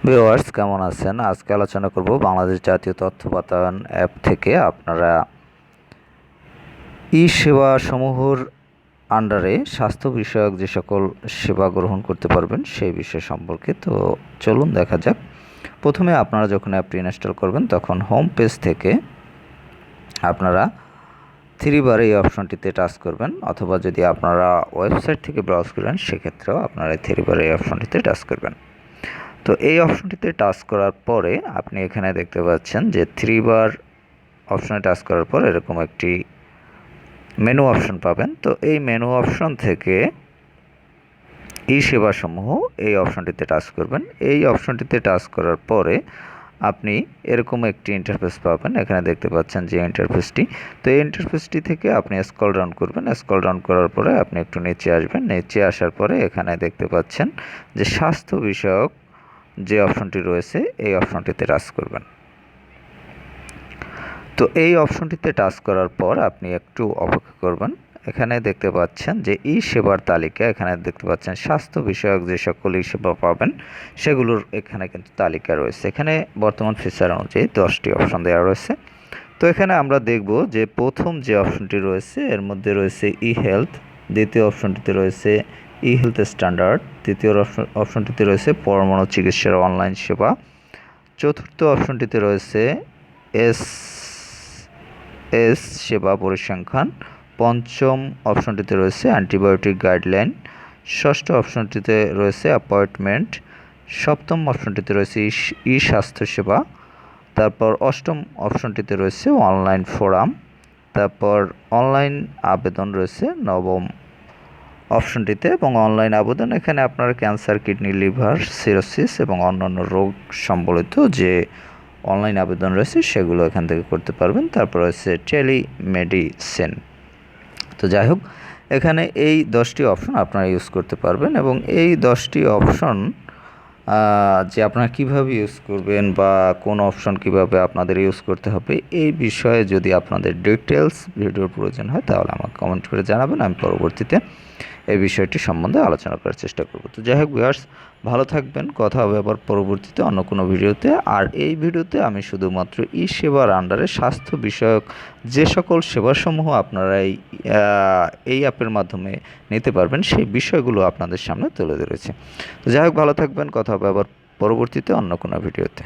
Viewers কেমন আছেন? আজকে আলোচনা করব বাংলাদেশ জাতীয় তথ্য বাতায়ন অ্যাপ থেকে আপনারা সেবা সমূহের আন্ডারে স্বাস্থ্য বিষয়ক যে সকল সেবা গ্রহণ করতে পারবেন সেই বিষয় সম্পর্কে। তো চলুন দেখা যাক। প্রথমে আপনারা যখন অ্যাপটি ইনস্টল করবেন তখন হোম পেজ থেকে আপনারা 3 বার এই অপশনটিতে টাচ করবেন, অথবা যদি আপনারা ওয়েবসাইট থেকে ব্রাউজ করেন সেক্ষেত্রেও আপনারা 3 বার এই অপশনটিতে টাচ করবেন। তো এই অপশনটিতে টাচ করার পরে আপনি এখানে দেখতে পাচ্ছেন যে 3 বার অপশনে টাচ করার পর এরকম একটি মেনু অপশন পাবেন। তো এই মেনু অপশন থেকে সেবাসমূহ এই অপশনটিতে টাচ করবেন। এই অপশনটিতে টাচ করার পরে আপনি এরকম একটি ইন্টারফেস পাবেন। এখানে দেখতে পাচ্ছেন যে ইন্টারফেসটি। তো এই ইন্টারফেসটি থেকে আপনি স্ক্রল ডাউন করবেন। স্ক্রল ডাউন করার পরে আপনি একটু নিচে আসবেন। নিচে আসার পরে এখানে দেখতে পাচ্ছেন যে স্বাস্থ্য বিষয়ক যে অপশনটি রয়েছে এই অপশনটিতে টাচ করবেন। তো এই অপশনটিতে টাচ করার পর আপনি একটু অপেক্ষা করবেন। এখানে দেখতে পাচ্ছেন যে সেবার তালিকা, এখানে দেখতে পাচ্ছেন স্বাস্থ্য বিষয়ক যে সকল সেবা পাবেন সেগুলোর এখানে কিন্তু তালিকা রয়েছে। এখানে বর্তমান ফিচার অনুযায়ী 10টি অপশন দেওয়া রয়েছে। তো এখানে আমরা দেখব যে প্রথম যে অপশনটি রয়েছে এর মধ্যে রয়েছে হেলথ, দ্বিতীয় অপশনটিতে রয়েছে হেলথ স্ট্যান্ডার্ড, তৃতীয় অপশনটিতে রয়েছে পরমাণু চিকিৎসার অনলাইন সেবা, চতুর্থ অপশনটিতে রয়েছে এস সেবা পরিসংখ্যান, পঞ্চম অপশনটিতে রয়েছে অ্যান্টিবায়োটিক গাইডলাইন, ষষ্ঠ অপশনটিতে রয়েছে অ্যাপয়েন্টমেন্ট, সপ্তম অপশনটিতে রয়েছে স্বাস্থ্যসেবা, তারপর অষ্টম অপশনটিতে রয়েছে অনলাইন ফোরাম, তারপর অনলাইন আবেদন রয়েছে নবম অপশনটিতে, এবং অনলাইন আবেদন এখানে আপনার ক্যান্সার, কিডনি, লিভার, সিরোসিস এবং অন্যান্য রোগ সম্বলিত যে অনলাইন আবেদন রয়েছে সেগুলো এখান থেকে করতে পারবেন। তারপর রয়েছে টেলিমেডিসিন। তো যাই হোক, এখানে এই 10টি অপশন আপনারা ইউজ করতে পারবেন, এবং এই 10টি অপশন যে আপনারা কীভাবে ইউজ করবেন বা কোন অপশন কিভাবে আপনাদের ইউজ করতে হবে এই বিষয়ে যদি আপনাদের ডিটেলস ভিডিওর প্রয়োজন হয় তাহলে আমাকে কমেন্ট করে জানাবেন। আমি পরবর্তীতে এই বিষয়টি সম্বন্ধে আলোচনা করার চেষ্টা করব। তো যাই হোক ভিউয়ার্স, ভালো থাকবেন। কথা হবে আবার পরবর্তীতে অন্য কোনো ভিডিওতে। আর এই ভিডিওতে আমি শুধুমাত্র সেবার আন্ডারে স্বাস্থ্য বিষয়ক যে সকল সেবাসমূহ আপনারা এই অ্যাপের মাধ্যমে নিতে পারবেন সেই বিষয়গুলো আপনাদের সামনে তুলে ধরেছি। তো যাই হোক, ভালো থাকবেন। কথা হবে আবার পরবর্তীতে অন্য কোনো ভিডিওতে।